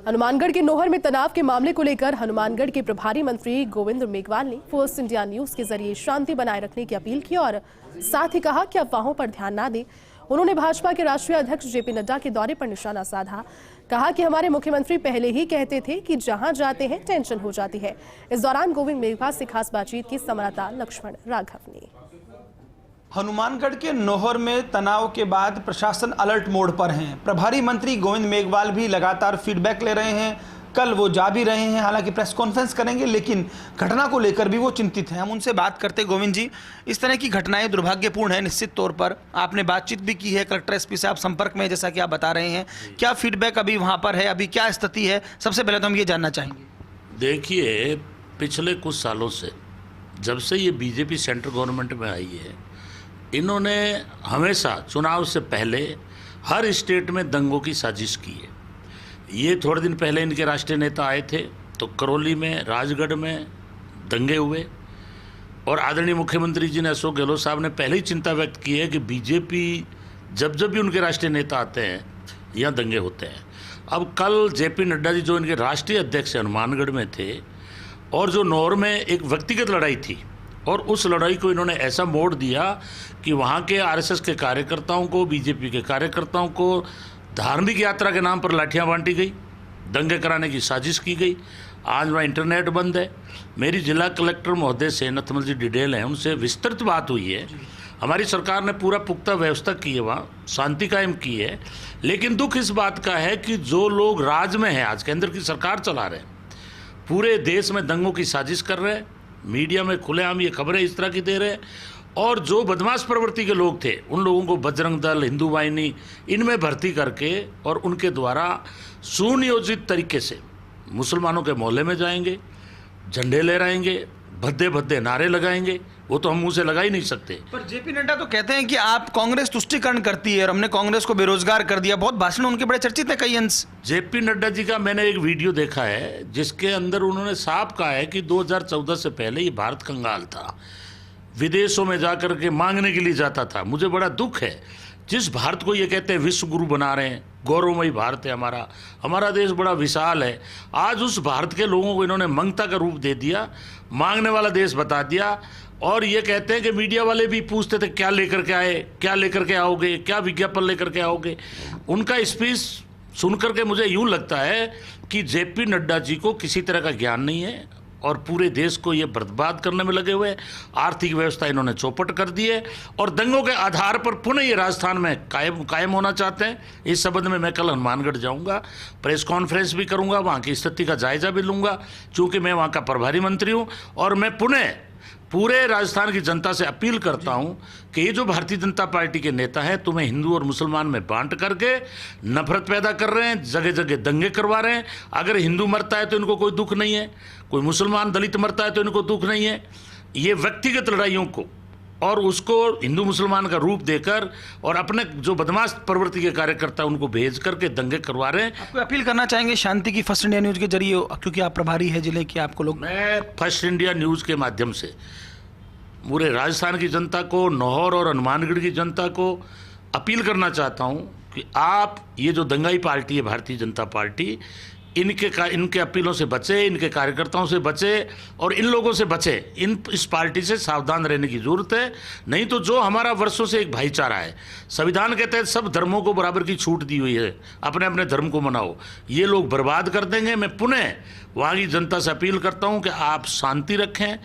हनुमानगढ़ के नोहर में तनाव के मामले को लेकर हनुमानगढ़ के प्रभारी मंत्री गोविंद मेघवाल ने फर्स्ट इंडिया न्यूज के जरिए शांति बनाए रखने की अपील की और साथ ही कहा कि अफवाहों पर ध्यान न दें। उन्होंने भाजपा के राष्ट्रीय अध्यक्ष जेपी नड्डा के दौरे पर निशाना साधा। कहा कि हमारे मुख्यमंत्री पहले ही कहते थे कि जहां जाते हैं टेंशन हो जाती है। इस दौरान गोविंद मेघवाल से खास बातचीत की संवाददाता लक्ष्मण राघव ने। हनुमानगढ़ के नोहर में तनाव के बाद प्रशासन अलर्ट मोड पर हैं। प्रभारी मंत्री गोविंद मेघवाल भी लगातार फीडबैक ले रहे हैं। कल वो जा भी रहे हैं, हालांकि प्रेस कॉन्फ्रेंस करेंगे, लेकिन घटना को लेकर भी वो चिंतित हैं। हम उनसे बात करते हैं। गोविंद जी, इस तरह की घटनाएं दुर्भाग्यपूर्ण है निश्चित तौर पर। आपने बातचीत भी की है, कलेक्टर एसपी से आप संपर्क में, जैसा कि आप बता रहे हैं। क्या फीडबैक अभी वहाँ पर है, अभी क्या स्थिति है? सबसे पहले तो हम ये जानना चाहेंगे। देखिए, पिछले कुछ सालों से जब से ये बीजेपी सेंट्रल गवर्नमेंट में आई है, इन्होंने हमेशा चुनाव से पहले हर स्टेट में दंगों की साजिश की है। ये थोड़े दिन पहले इनके राष्ट्रीय नेता आए थे तो करौली में, राजगढ़ में दंगे हुए और आदरणीय मुख्यमंत्री जी ने, अशोक गहलोत साहब ने पहले ही चिंता व्यक्त की है कि बीजेपी जब भी उनके राष्ट्रीय नेता आते हैं यहाँ दंगे होते हैं। अब कल जेपी नड्डा जी जो इनके राष्ट्रीय अध्यक्ष हनुमानगढ़ में थे और जो नौर में एक व्यक्तिगत लड़ाई थी और उस लड़ाई को इन्होंने ऐसा मोड़ दिया कि वहाँ के आरएसएस के कार्यकर्ताओं को, बीजेपी के कार्यकर्ताओं को धार्मिक यात्रा के नाम पर लाठियाँ बांटी गई, दंगे कराने की साजिश की गई। आज वहाँ इंटरनेट बंद है। मेरी जिला कलेक्टर महोदय से नथमल जी डिटेल हैं, उनसे विस्तृत बात हुई है। हमारी सरकार ने पूरा पुख्ता व्यवस्था की है, वहाँ शांति कायम की है। लेकिन दुख इस बात का है कि जो लोग राज में हैं, आज केंद्र की सरकार चला रहे हैं, पूरे देश में दंगों की साजिश कर रहे हैं, मीडिया में खुलेआम ये खबरें इस तरह की दे रहे हैं, और जो बदमाश प्रवृत्ति के लोग थे उन लोगों को बजरंग दल, हिंदू वाहिनी इनमें भर्ती करके और उनके द्वारा सुनियोजित तरीके से मुसलमानों के मोहल्ले में जाएंगे, झंडे लहराएंगे, भद्दे भद्दे नारे लगाएंगे। वो तो हम मुंह से लगा ही नहीं सकते। पर जेपी नड्डा तो कहते हैं कि आप कांग्रेस तुष्टीकरण करती है और हमने कांग्रेस को बेरोजगार कर दिया। बहुत भाषण उनके बड़े चर्चित है कई अंश। जेपी नड्डा जी का मैंने एक वीडियो देखा है जिसके अंदर उन्होंने साफ कहा है कि 2014 से पहले ये भारत कंगाल था, विदेशों में जाकर के मांगने के लिए जाता था। मुझे बड़ा दुख है, जिस भारत को ये कहते हैं विश्व गुरु बना रहे हैं, गौरवमयी भारत है हमारा देश बड़ा विशाल है, आज उस भारत के लोगों को इन्होंने मंगता का रूप दे दिया, मांगने वाला देश बता दिया। और ये कहते हैं कि मीडिया वाले भी पूछते थे क्या लेकर के आए, क्या लेकर के आओगे, क्या विज्ञापन लेकर के आओगे। उनका स्पीच सुनकर के मुझे यूँ लगता है कि जेपी नड्डा जी को किसी तरह का ज्ञान नहीं है और पूरे देश को ये बर्बाद करने में लगे हुए। आर्थिक व्यवस्था इन्होंने चौपट कर दी है और दंगों के आधार पर पुनः ये राजस्थान में कायम होना चाहते हैं। इस संबंध में मैं कल हनुमानगढ़ जाऊंगा, प्रेस कॉन्फ्रेंस भी करूंगा, वहाँ की स्थिति का जायजा भी लूंगा, चूँकि मैं वहाँ का प्रभारी मंत्री हूँ। और मैं पुनः पूरे राजस्थान की जनता से अपील करता हूं कि ये जो भारतीय जनता पार्टी के नेता हैं, तुम्हें हिंदू और मुसलमान में बांट करके नफरत पैदा कर रहे हैं, जगह जगह दंगे करवा रहे हैं। अगर हिंदू मरता है तो इनको कोई दुख नहीं है, कोई मुसलमान दलित मरता है तो इनको दुख नहीं है। ये व्यक्तिगत लड़ाइयों को और उसको हिंदू मुसलमान का रूप देकर और अपने जो बदमाश प्रवृत्ति के कार्यकर्ता उनको भेज करके दंगे करवा रहे हैं। आपको अपील करना चाहेंगे शांति की फर्स्ट इंडिया न्यूज के जरिए, क्योंकि आप प्रभारी है जिले के, आपको लोग। मैं फर्स्ट इंडिया न्यूज के माध्यम से पूरे राजस्थान की जनता को, नौहर और हनुमानगढ़ की जनता को अपील करना चाहता हूं कि आप ये जो दंगाई पार्टी है भारतीय जनता पार्टी, इनके अपीलों से बचे, इनके कार्यकर्ताओं से बचे और इन लोगों से बचे। इस पार्टी से सावधान रहने की जरूरत है। नहीं तो जो हमारा वर्षों से एक भाईचारा है, संविधान के तहत सब धर्मों को बराबर की छूट दी हुई है, अपने अपने धर्म को मनाओ, ये लोग बर्बाद कर देंगे। मैं पुनः वहाँ की जनता से अपील करता हूँ कि आप शांति रखें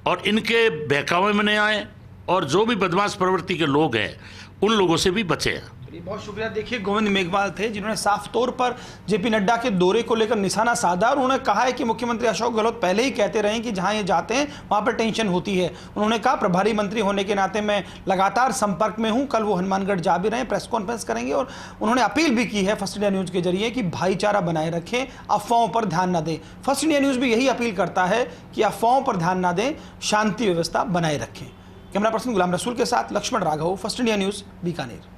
और इनके बहकावे में नहीं आए और जो भी बदमाश प्रवृत्ति के लोग हैं उन लोगों से भी बचे। बहुत शुक्रिया। देखिए, गोविंद मेघवाल थे जिन्होंने साफ तौर पर जेपी नड्डा के दौरे को लेकर निशाना साधा और उन्होंने कहा है कि मुख्यमंत्री अशोक गहलोत पहले ही कहते रहे कि जहां ये जाते हैं वहां पर टेंशन होती है। उन्होंने कहा प्रभारी मंत्री होने के नाते मैं लगातार संपर्क में हूं। कल वो हनुमानगढ़ जा भी रहे हैं, प्रेस कॉन्फ्रेंस करेंगे और उन्होंने अपील भी की है फर्स्ट इंडिया न्यूज के जरिए कि भाईचारा बनाए रखें, अफवाहों पर ध्यान न दें। फर्स्ट इंडिया न्यूज भी यही अपील करता है कि अफवाहों पर ध्यान न दें, शांति व्यवस्था बनाए रखें। कैमरा पर्सन गुलाम रसूल के साथ Lakshman Raghav, first India news, Bikaner.